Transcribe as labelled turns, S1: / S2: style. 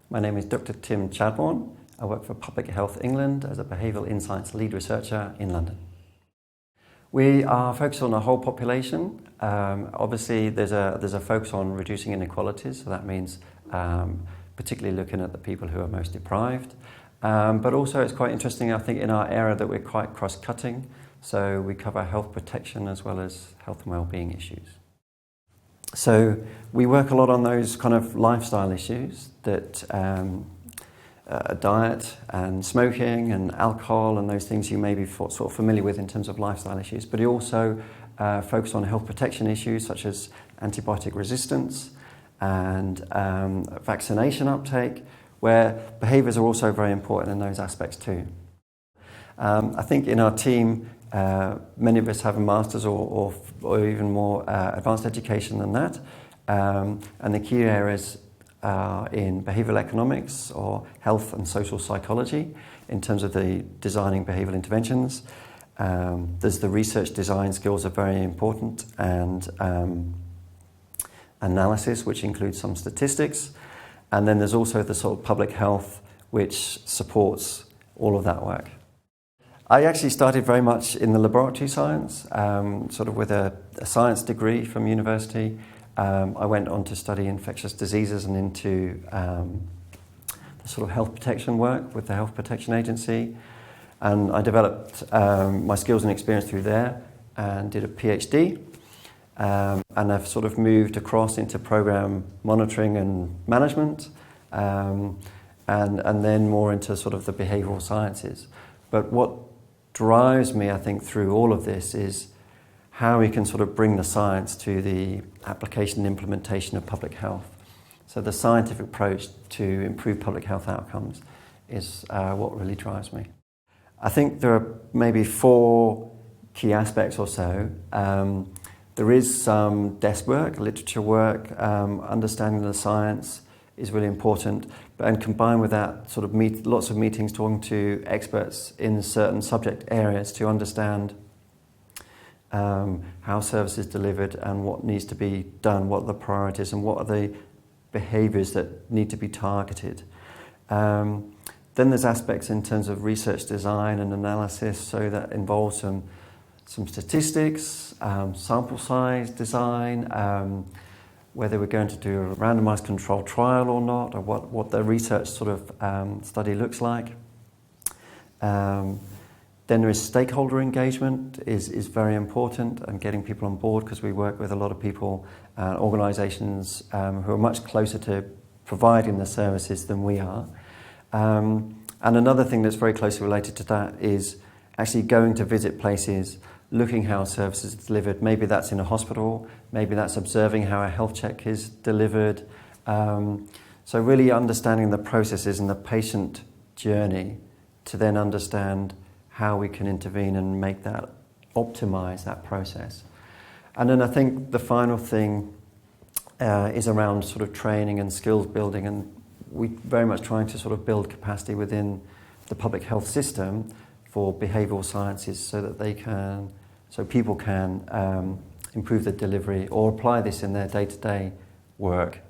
S1: My name is Dr. Tim Chadborn. I work for Public Health England as a behavioural insights lead researcher in London. We are focused on the whole population. Obviously, there's a focus on reducing inequalities, so that means particularly looking at the people who are most deprived. But also it's quite interesting, I think, in our area that we're quite cross-cutting, so we cover health protection as well as health and well-being issues. So we work a lot on those kind of lifestyle issues that diet and smoking and alcohol and those things you may be sort of familiar with in terms of lifestyle issues, but you also focus on health protection issues such as antibiotic resistance and vaccination uptake, where behaviours are also very important in those aspects too. I think in our team, many of us have a master's or even more advanced education than that, and the key areas are in behavioural economics or health and social psychology in terms of the designing behavioural interventions. There's the research design skills are very important, and analysis, which includes some statistics, and then there's also the sort of public health which supports all of that work. I actually started very much in the laboratory science, sort of with a science degree from university. I went on to study infectious diseases and into the sort of health protection work with the Health Protection Agency. And I developed my skills and experience through there and did a PhD. And I've sort of moved across into program monitoring and management, and then more into sort of the behavioural sciences. But what drives me, I think, through all of this is how we can sort of bring the science to the application and implementation of public health. So the scientific approach to improve public health outcomes is what really drives me. I think there are maybe 4 key aspects or so. There is some desk work, literature work, understanding the science is really important, and combined with that, sort of lots of meetings talking to experts in certain subject areas to understand how service is delivered and what needs to be done, what are the priorities and what are the behaviours that need to be targeted. Then there's aspects in terms of research design and analysis, so that involves some statistics, sample size design, whether we're going to do a randomised controlled trial or not, or what the research sort of study looks like. Then there is stakeholder engagement is very important, and getting people on board, because we work with a lot of people, organisations who are much closer to providing the services than we are. And another thing that's very closely related to that is actually going to visit places, looking how services are delivered. Maybe that's in a hospital, maybe that's observing how a health check is delivered. So really understanding the processes and the patient journey to then understand how we can intervene and make that, optimise that process. And then I think the final thing is around sort of training and skills building, and we very much trying to sort of build capacity within the public health system for behavioural sciences, so that people can improve the delivery or apply this in their day-to-day work